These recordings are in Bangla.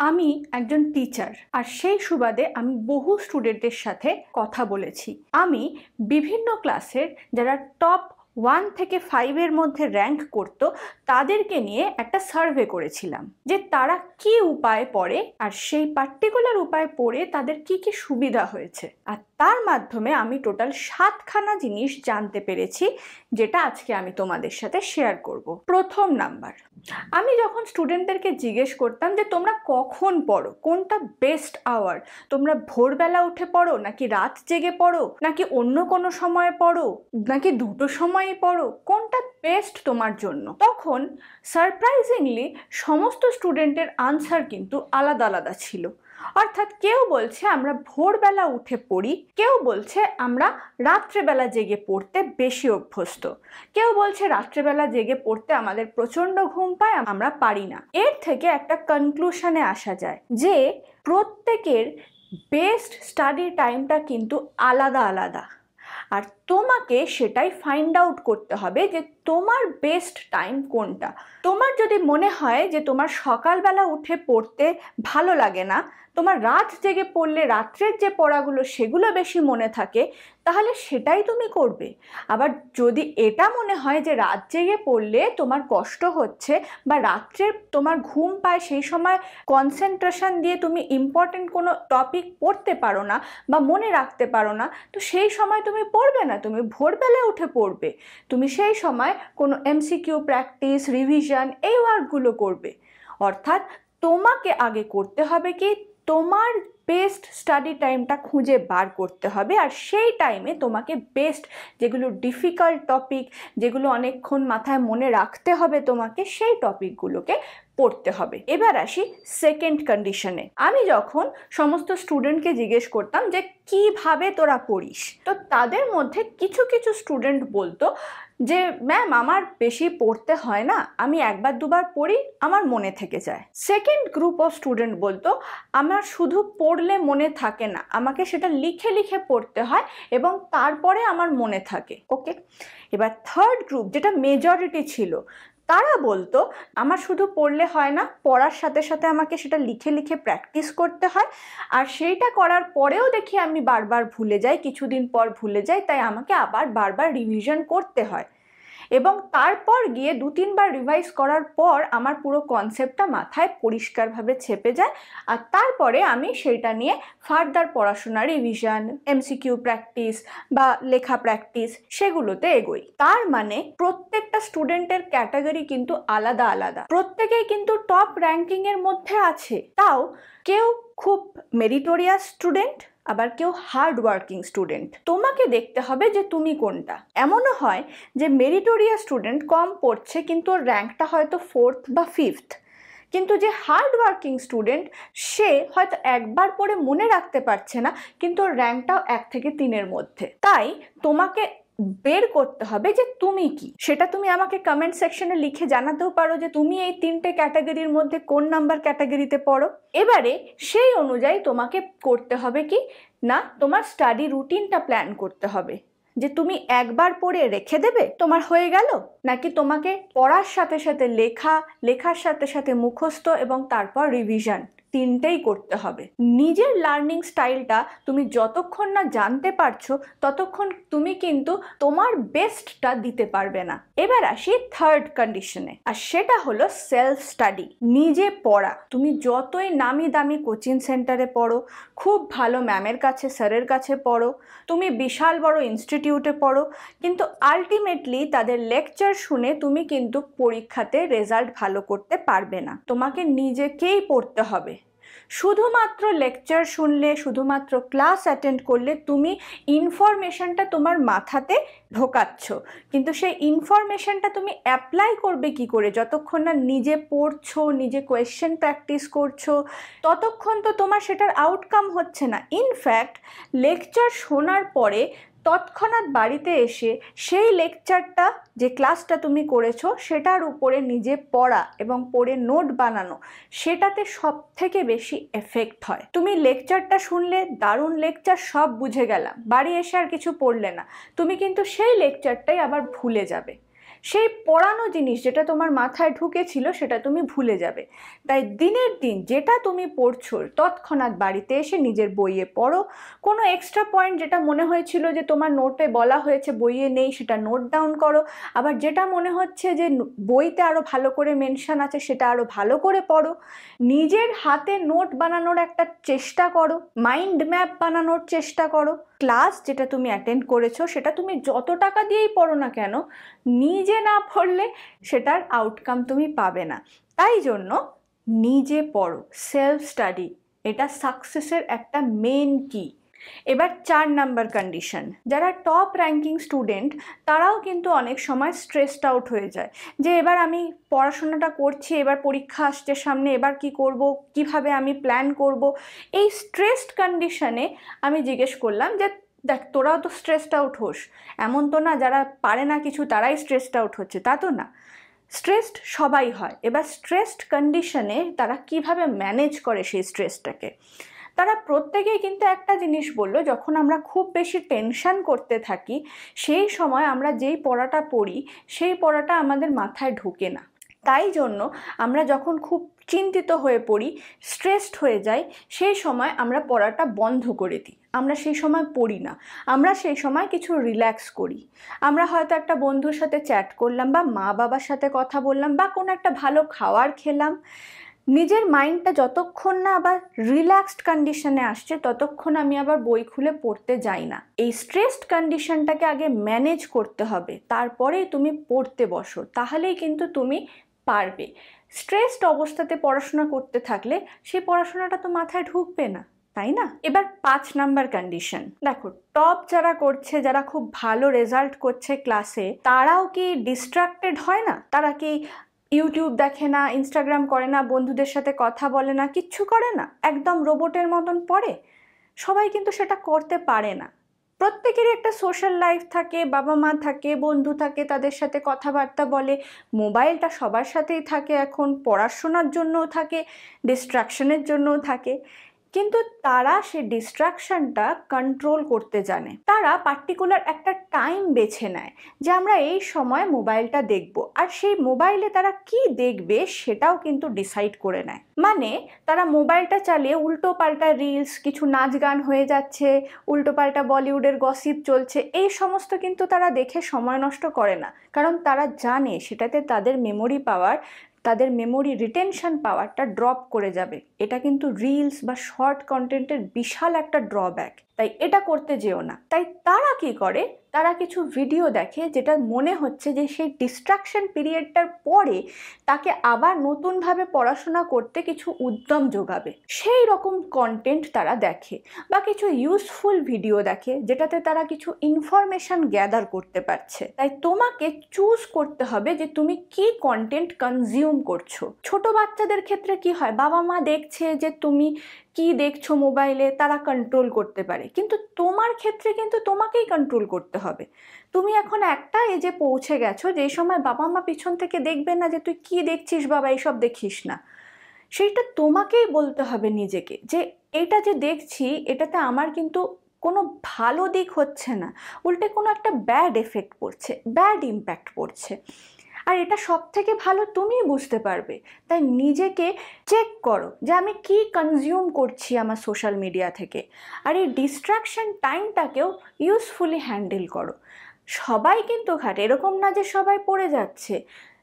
আমি একজন টিচার, আর সেই সুবাদে আমি বহু স্টুডেন্টের সাথে কথা বলেছি। আমি বিভিন্ন ক্লাসের যারা টপ 1 থেকে 5 এর মধ্যে র্যাঙ্ক করত তাদেরকে নিয়ে একটা সার্ভে করেছিলাম যে তারা কি উপায়ে পড়ে আর সেই পার্টিকুলার উপায়ে পড়ে তাদের কি কি সুবিধা হয়েছে। আর তার মাধ্যমে আমি টোটাল 7খানা জিনিস জানতে পেরেছি, যেটা আজকে আমি তোমাদের সাথে শেয়ার করব। প্রথম নাম্বার, আমি যখন স্টুডেন্টদেরকে জিজ্ঞেস করতাম যে তোমরা কখন পড়ো, কোনটা বেস্ট আওয়ার, তোমরা ভোরবেলা উঠে পড়ো নাকি রাত জেগে পড়ো নাকি অন্য কোনো সময়ে পড়ো নাকি দুটো সময়ই পড়ো, কোনটা বেস্ট তোমার জন্য, তখন সারপ্রাইজিংলি সমস্ত স্টুডেন্টের আনসার কিন্তু আলাদা আলাদা ছিল। অর্থাৎ কেউ বলছে আমরা ভোরবেলা উঠে পড়ি, কেউ বলছে আমরা রাত্রেবেলা জেগে পড়তে বেশি অভ্যস্ত, কেউ বলছে রাত্রেবেলা জেগে পড়তে আমাদের প্রচণ্ড ঘুম পায়, আমরা পারি না। এর থেকে একটা কনক্লুশনে আসা যায় যে প্রত্যেকের বেস্ট স্টাডি টাইমটা কিন্তু আলাদা আলাদা, আর তোমাকে সেটাই ফাইন্ড আউট করতে হবে যে তোমার বেস্ট টাইম কোনটা। তোমার যদি মনে হয় যে তোমার সকালবেলা উঠে পড়তে ভালো লাগে না, তোমার রাত জেগে পড়লে রাত্রের যে পড়াগুলো সেগুলো বেশি মনে থাকে, তাহলে সেটাই তুমি করবে। আবার যদি এটা মনে হয় যে রাত জেগে পড়লে তোমার কষ্ট হচ্ছে বা রাত্রে তোমার ঘুম পায়, সেই সময় কনসেন্ট্রেশন দিয়ে তুমি ইম্পর্টেন্ট কোনো টপিক পড়তে পারো না বা মনে রাখতে পারো না, তো সেই সময় তুমি পড়বে না, তুমি ভোরবেলা উঠে পড়বে। তুমি সেই সময় কোনো এমসিকিউ প্র্যাকটিস, রিভিশন, এই ওয়ার্কগুলো করবে। অর্থাৎ তোমাকে আগে করতে হবে কি, তোমার বেস্ট স্টাডি টাইমটা খুঁজে বার করতে হবে, আর সেই টাইমে তোমাকে বেস্ট যেগুলো ডিফিকাল্ট টপিক, যেগুলো অনেকক্ষণ মাথায় মনে রাখতে হবে তোমাকে, সেই টপিকগুলোকে পড়তে হবে। এবার আসি সেকেন্ড কন্ডিশনে। আমি যখন সমস্ত স্টুডেন্টকে জিজ্ঞেস করতাম যে কিভাবে তোরা পড়িস, তো তাদের মধ্যে কিছু কিছু স্টুডেন্ট বলতো যে ম্যাম আমার বেশি পড়তে হয় না, আমি একবার দুবার পড়ি আমার মনে থেকে যায়। সেকেন্ড গ্রুপ অফ স্টুডেন্ট বলতো আমার শুধু পড়লে মনে থাকে না, আমাকে সেটা লিখে লিখে পড়তে হয় এবং তারপরে আমার মনে থাকে। ওকে, এবার থার্ড গ্রুপ, যেটা মেজরিটি ছিল, তারা বলতো আমার শুধু পড়লে হয় না, পড়ার সাথে সাথে আমাকে সেটা লিখে লিখে প্র্যাকটিস করতে হয়, আর সেইটা করার পরেও দেখি আমি বারবার ভুলে যাই, কিছুদিন পর ভুলে যাই, তাই আমাকে আবার বারবার রিভিশন করতে হয় এবং তারপর গিয়ে 2-3বার রিভাইজ করার পর আমার পুরো কনসেপ্টটা মাথায় পরিষ্কারভাবে ছেপে যায়, আর তারপরে আমি সেইটা নিয়ে ফার্দার পড়াশোনা, রিভিশন, এমসিকিউ প্র্যাকটিস বা লেখা প্র্যাকটিস সেগুলোতে এগোই। তার মানে প্রত্যেকটা স্টুডেন্টের ক্যাটাগরি কিন্তু আলাদা আলাদা, প্রত্যেকেই কিন্তু টপ র্যাঙ্কিংয়ের মধ্যে আছে, তাও কেউ খুব মেরিটোরিয়াস স্টুডেন্ট, আবার কেউ হার্ড ওয়ার্কিং স্টুডেন্ট। তোমাকে দেখতে হবে যে তুমি কোনটা। এমনও হয় যে মেরিটোরিয়াস স্টুডেন্ট কম পড়ছে কিন্তু ওর র্যাঙ্কটা হয়তো 4th বা 5th, কিন্তু যে হার্ড ওয়ার্কিং স্টুডেন্ট সে হয়তো একবার পড়ে মনে রাখতে পারছে না, কিন্তু ওর র্যাঙ্কটাও 1 থেকে 3-এর মধ্যে। তাই তোমাকে বের করতে হবে যে তুমি কি, সেটা তুমি আমাকে কমেন্ট সেকশনে লিখে জানাতেও পারো যে তুমি এই 3টে ক্যাটাগরির মধ্যে কোন নাম্বার ক্যাটাগরিতে পড়ো। এবারে সেই অনুযায়ী তোমাকে করতে হবে কি না, তোমার স্টাডি রুটিনটা প্ল্যান করতে হবে যে তুমি একবার পড়ে রেখে দেবে, তোমার হয়ে গেল, নাকি তোমাকে পড়ার সাথে সাথে লেখা, লেখার সাথে সাথে মুখস্থ এবং তারপর রিভিশন, 3টেই করতে হবে। নিজের লার্নিং স্টাইলটা তুমি যতক্ষণ না জানতে পারছো ততক্ষণ তুমি কিন্তু তোমার বেস্টটা দিতে পারবে না। এবার আসি থার্ড কন্ডিশনে, আর সেটা হলো সেলফ স্টাডি, নিজে পড়া। তুমি যতই নামি দামি কোচিং সেন্টারে পড়ো, খুব ভালো ম্যামের কাছে, স্যারের কাছে পড়ো, তুমি বিশাল বড় ইনস্টিটিউটে পড়ো, কিন্তু আলটিমেটলি তাদের লেকচার শুনে তুমি কিন্তু পরীক্ষাতে রেজাল্ট ভালো করতে পারবে না। তোমাকে নিজেকেই পড়তে হবে। শুধুমাত্র লেকচার শুনলে, শুধুমাত্র ক্লাস অ্যাটেন্ড করলে তুমি ইনফরমেশনটা তোমার মাথাতে ঢোকাচ্ছ, কিন্তু সেই ইনফরমেশনটা তুমি অ্যাপ্লাই করবে কি করে? যতক্ষণ না নিজে পড়ছো, নিজে কোয়েশ্চেন প্র্যাকটিস করছো, ততক্ষণ তো তোমার সেটার আউটকাম হচ্ছে না। ইনফ্যাক্ট লেকচার শোনার পরে তৎক্ষণাৎ বাড়িতে এসে সেই লেকচারটা, যে ক্লাসটা তুমি করেছো সেটার উপরে নিজে পড়া এবং পড়ে নোট বানানো, সেটাতে সব থেকে বেশি এফেক্ট হয়। তুমি লেকচারটা শুনলে দারুণ লেকচার, সব বুঝে গেলাম, বাড়ি এসে আর কিছু পড়লে না, তুমি কিন্তু সেই লেকচারটাই আবার ভুলে যাবে। সেই পড়ানো জিনিস যেটা তোমার মাথায় ঢুকেছিল সেটা তুমি ভুলে যাবে। তাই দিনের দিন যেটা তুমি পড়ছো তৎক্ষণাৎ বাড়িতে এসে নিজের বইয়ে পড়ো। কোনো এক্সট্রা পয়েন্ট যেটা মনে হয়েছিল যে তোমার নোটে বলা হয়েছে বইয়ে নেই সেটা নোট ডাউন করো। আবার যেটা মনে হচ্ছে যে বইতে আরও ভালো করে মেনশন আছে সেটা আরও ভালো করে পড়ো। নিজের হাতে নোট বানানোর একটা চেষ্টা করো, মাইন্ড ম্যাপ বানানোর চেষ্টা করো। ক্লাস যেটা তুমি অ্যাটেন্ড করেছো সেটা তুমি যত টাকা দিয়েই পড়ো না কেন, নিজে না পড়লে সেটার আউটকাম তুমি পাবে না। তাই জন্য নিজে পড়ো, সেলফ স্টাডি, এটা সাকসেসের একটা মেন কি। এবার 4 নাম্বার কন্ডিশন, যারা টপ র্যাঙ্কিং স্টুডেন্ট তারাও কিন্তু অনেক সময় স্ট্রেসড আউট হয়ে যায় যে এবার আমি পড়াশোনাটা করছি, এবার পরীক্ষা আসছে সামনে, এবার কি করব, কিভাবে আমি প্ল্যান করব। এই স্ট্রেসড কন্ডিশনে আমি জিজ্ঞেস করলাম যে দেখ তোরাও তো স্ট্রেসড আউট হোস, এমন তো না যারা পারে না কিছু তারাই স্ট্রেসড আউট হচ্ছে, তা তো না, স্ট্রেসড সবাই হয়। এবার স্ট্রেসড কন্ডিশনে তারা কিভাবে ম্যানেজ করে সেই স্ট্রেসটাকে, তারা প্রত্যেকেই কিন্তু একটা জিনিস বললো, যখন আমরা খুব বেশি টেনশন করতে থাকি সেই সময় আমরা যেই পড়াটা পড়ি সেই পড়াটা আমাদের মাথায় ঢোকে না। তাই জন্য আমরা যখন খুব চিন্তিত হয়ে পড়ি, স্ট্রেসড হয়ে যাই, সেই সময় আমরা পড়াটা বন্ধ করে দিই, আমরা সেই সময় পড়ি না, আমরা সেই সময় কিছু রিল্যাক্স করি। আমরা হয়তো একটা বন্ধুর সাথে চ্যাট করলাম, বা মা বাবার সাথে কথা বললাম, বা কোনো একটা ভালো খাবার খেলাম। নিজের মাইন্ডটা যতক্ষণ না আবার রিল্যাক্সড কন্ডিশনে আসছে ততক্ষণ আমি আবার বই খুলে পড়তে যাই না। এই স্ট্রেসড কন্ডিশনটাকে আগে ম্যানেজ করতে হবে, তারপরেই তুমি পড়তে বসো, তাহলেই কিন্তু তুমি পারবে। স্ট্রেসড অবস্থাতে পড়াশোনা করতে থাকলে সেই পড়াশোনাটা তো মাথায় ঢুকবে না, তাই না? এবার 5 নাম্বার কন্ডিশন, দেখো টপ যারা করছে, যারা খুব ভালো রেজাল্ট করছে ক্লাসে, তারাও কি ডিস্ট্রাক্টেড হয় না? তারা কি ইউটিউব দেখে না, ইনস্টাগ্রাম করে না, বন্ধুদের সাথে কথা বলে না, কিচ্ছু করে না, একদম রোবটের মতন পড়ে? সবাই কিন্তু সেটা করতে পারে না। প্রত্যেকেরই একটা সোশ্যাল লাইফ থাকে, বাবা মা থাকে, বন্ধু থাকে, তাদের সাথে কথাবার্তা বলে, মোবাইলটা সবার সাথেই থাকে, এখন পড়াশোনার জন্যও থাকে, ডিস্ট্রাকশনের জন্যও থাকে। কিন্তু তারা সেই ডিস্ট্রাকশনটা কন্ট্রোল করতে জানে। তারা পার্টিকুলার একটা টাইম বেছে নেয় যে আমরা এই সময় মোবাইলটা দেখব, আর সেই মোবাইলে তারা কি দেখবে সেটাও কিন্তু ডিসাইড করে নেয়। মানে তারা মোবাইলটা চালিয়ে উল্টো পাল্টা রিলস, কিছু নাচ গান হয়ে যাচ্ছে, উল্টো পাল্টা বলিউডের গসিপ চলছে, এই সমস্ত কিন্তু তারা দেখে সময় নষ্ট করে না, কারণ তারা জানে সেটাতে তাদের মেমোরি পাওয়ার, তাদের মেমোরি রিটেনশন পাওয়ারটা ড্রপ করে যাবে। এটা কিন্তু রিলস বা শর্ট কন্টেন্টের বিশাল একটা ড্রব্যাক, তাই এটা করতে যেও না। তাই তারা কি করে, তারা কিছু ভিডিও দেখে যেটা মনে হচ্ছে যে সেই ডিস্ট্রাকশন পিরিয়ডটার পরে তাকে আবার নতুনভাবে পড়াশোনা করতে কিছু উদ্যম যোগাবে, সেই রকম কন্টেন্ট তারা দেখে। বা কিছু ইউজফুল ভিডিও দেখে যেটাতে তারা কিছু ইনফরমেশন গ্যাদার করতে পারছে। তাই তোমাকে চুজ করতে হবে যে তুমি কি কন্টেন্ট কনজিউম করছো। ছোট বাচ্চাদের ক্ষেত্রে কি হয়, বাবা মা দেখছে যে তুমি কি দেখছো মোবাইলে, তারা কন্ট্রোল করতে পারে, কিন্তু তোমার ক্ষেত্রে কিন্তু তোমাকেই কন্ট্রোল করতে হবে। তুমি এখন একটা এজে পৌঁছে গেছো যে সময় বাবা মা পিছন থেকে দেখবে না যে তুই কি দেখছিস বাবা, এইসব দেখিস না। সেইটা তোমাকেই বলতে হবে নিজেকে যে এটা যে দেখছি এটাতে আমার কিন্তু কোনো ভালো দিক হচ্ছে না, উল্টে কোনো একটা ব্যাড এফেক্ট পড়ছে, ব্যাড ইম্প্যাক্ট পড়ছে। আর এটা সব থেকে ভালো তুমিই বুঝতে পারবে। তাই নিজেকে চেক করো যে আমি কি কনজিউম করছি আমার সোশ্যাল মিডিয়া থেকে, আর এই ডিস্ট্রাকশন টাইমটাকেও ইউজফুলি হ্যান্ডেল করো। সবাই কিন্তু ঘাটে, এরকম না যে সবাই পড়ে যাচ্ছে।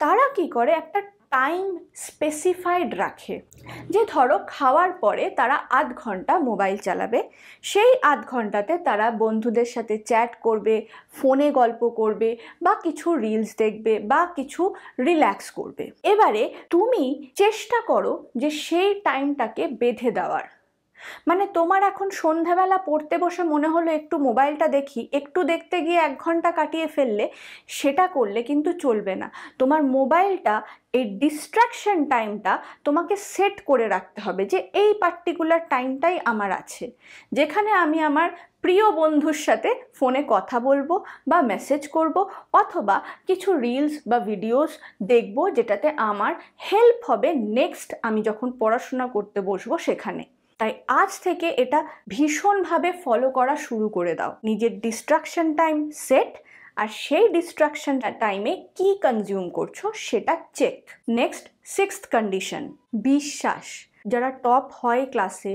তারা কি করে, একটা টাইম স্পেসিফাইড রাখে যে ধরো খাওয়ার পরে তারা আধ ঘন্টা মোবাইল চালাবে, সেই আধ ঘন্টাতে তারা বন্ধুদের সাথে চ্যাট করবে, ফোনে গল্প করবে, বা কিছু রিলস দেখবে, বা কিছু রিল্যাক্স করবে। এবারে তুমি চেষ্টা করো যে সেই টাইমটাকে বেঁধে দেওয়ার। মানে তোমার এখন সন্ধ্যাবেলা পড়তে বসে মনে হলো একটু মোবাইলটা দেখি, একটু দেখতে গিয়ে 1 ঘন্টা কাটিয়ে ফেললে, সেটা করলে কিন্তু চলবে না। তোমার মোবাইলটা, এই ডিস্ট্রাকশন টাইমটা তোমাকে সেট করে রাখতে হবে যে এই পার্টিকুলার টাইমটাই আমার আছে, যেখানে আমি আমার প্রিয় বন্ধুর সাথে ফোনে কথা বলবো বা মেসেজ করব, অথবা কিছু রিলস বা ভিডিওস দেখব যেটাতে আমার হেল্প হবে নেক্সট আমি যখন পড়াশোনা করতে বসবো সেখানে। তাই আজ থেকে এটা ভীষণভাবে ফলো করা শুরু করে দাও। নিজের ডিস্ট্রাকশন টাইম সেট, আর সেই ডিস্ট্রাকশন টাইমে কি কনজিউম করছো সেটা চেক। নেক্সট, সিক্সথ কন্ডিশন, বিশ্বাস। যারা টপ হয় ক্লাসে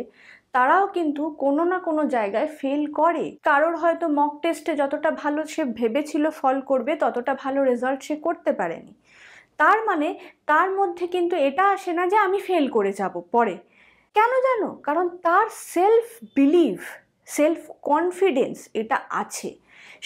তারাও কিন্তু কোনো না কোনো জায়গায় ফেল করে। কারোর হয়তো মক টেস্টে যতটা ভালো সে ভেবেছিল ফল করবে ততটা ভালো রেজাল্ট সে করতে পারেনি। তার মানে তার মধ্যে কিন্তু এটা আসে না যে আমি ফেল করে যাব পরে। কেন জানো? কারণ তার সেলফ বিলিভ, সেলফ কনফিডেন্স এটা আছে।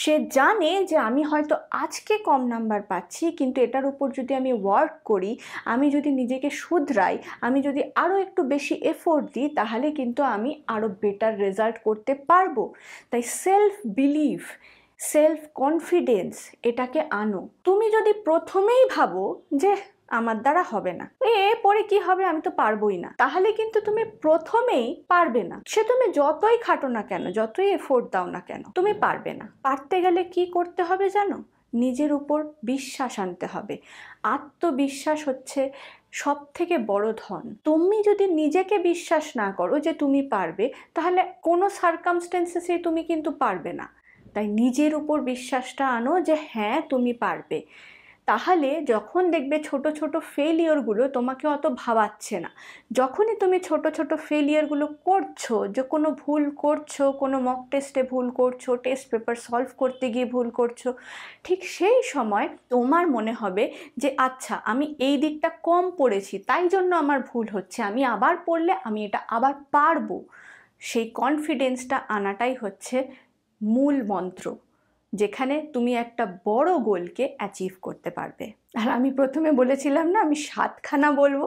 সে জানে যে আমি হয়তো আজকে কম নাম্বার পাচ্ছি, কিন্তু এটার উপর যদি আমি ওয়ার্ক করি, আমি যদি নিজেকে শুধরাই, আমি যদি আরও একটু বেশি এফোর্ট দিই, তাহলে কিন্তু আমি আরও বেটার রেজাল্ট করতে পারবো। তাই সেলফ বিলিভ, সেলফ কনফিডেন্স এটাকে আনো। তুমি যদি প্রথমেই ভাবো যে আমার দ্বারা হবে না, পরে কি হবে, আমি তো পারবোই না, তাহলে কিন্তু তুমি প্রথমেই পারবে না। সে তুমি যতই খাটো না কেন, যতই এফোর্ট দাও না কেন, তুমি পারবে না। পারতে গেলে কি করতে হবে জানো? নিজের উপর বিশ্বাস আনতে হবে। আত্মবিশ্বাস হচ্ছে সব থেকে বড় ধন। তুমি যদি নিজেকে বিশ্বাস না করো যে তুমি পারবে, তাহলে কোনো সার্কামস্টেন্সেসে তুমি কিন্তু পারবে না। তাই নিজের উপর বিশ্বাসটা আনো যে হ্যাঁ তুমি পারবে। তাহলে যখন দেখবে ছোট ছোট ফেলিওরগুলো তোমাকে অত ভাবাচ্ছে না, যখনই তুমি ছোট ছোট ফেলিওরগুলো করছো, যে কোনো ভুল করছো, কোনো মক টেস্টে ভুল করছো, টেস্ট পেপার সলভ করতে গিয়ে ভুল করছো, ঠিক সেই সময় তোমার মনে হবে যে আচ্ছা আমি এই দিকটা কম পড়েছি, তাই জন্য আমার ভুল হচ্ছে, আমি আবার পড়লে আমি এটা আবার পারবো। সেই কনফিডেন্সটা আনাটাই হচ্ছে মূল মন্ত্র, যেখানে তুমি একটা বড় গোলকে অ্যাচিভ করতে পারবে। আর আমি প্রথমে বলেছিলাম না আমি 7খানা বলবো,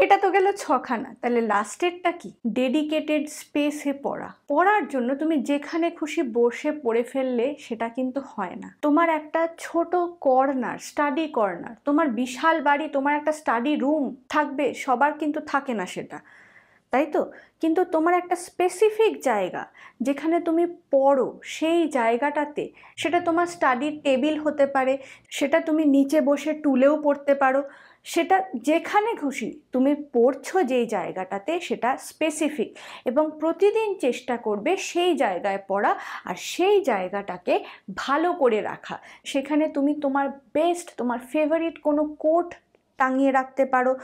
এটা তো গেল 6খানা, তাহলে লাস্টেরটা কি? ডেডিকেটেড স্পেসে পড়া। পড়ার জন্য তুমি যেখানে খুশি বসে পড়ে ফেললে সেটা কিন্তু হয় না। তোমার একটা ছোট কর্নার, স্টাডি কর্নার, তোমার বিশাল বাড়ি, তোমার একটা স্টাডি রুম থাকবে, সবার কিন্তু থাকে না সেটা, তাই তো? কিন্তু তোমার একটা স্পেসিফিক জায়গা যেখানে তুমি পড়ো, সেই জায়গাটাতে, সেটা তোমার স্টাডির টেবিল হতে পারে, সেটা তুমি নিচে বসে টুলেও পড়তে পারো, সেটা যেখানে খুশি তুমি পড়ছো যেই জায়গাটাতে, সেটা স্পেসিফিক। এবং প্রতিদিন চেষ্টা করবে সেই জায়গায় পড়া আর সেই জায়গাটাকে ভালো করে রাখা। সেখানে তুমি তোমার বেস্ট, তোমার ফেভারিট কোনো কোট টাঙিয়ে রাখতে পারো।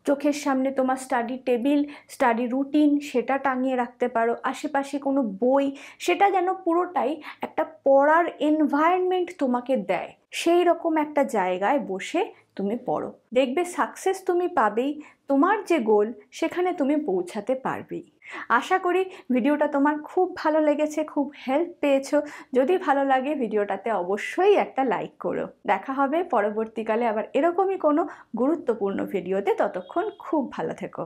চোখের সামনে তোমার স্টাডি টেবিল, স্টাডি রুটিন সেটা টাঙিয়ে রাখতে পারো। আশেপাশে কোনো বই, সেটা যেন পুরোটাই একটা পড়ার এনভায়রনমেন্ট তোমাকে দেয়। সেই রকম একটা জায়গায় বসে তুমি পড়ো, দেখবে সাকসেস তুমি পাবেই। তোমার যে গোল সেখানে তুমি পৌঁছাতে পারবেই। আশা করি ভিডিওটা তোমার খুব ভালো লেগেছে, খুব হেল্প পেয়েছো। যদি ভালো লাগে ভিডিওটাতে অবশ্যই একটা লাইক করো। দেখা হবে পরবর্তীকালে আবার এরকমই কোনো গুরুত্বপূর্ণ ভিডিওতে। ততক্ষণ খুব ভালো থেকো।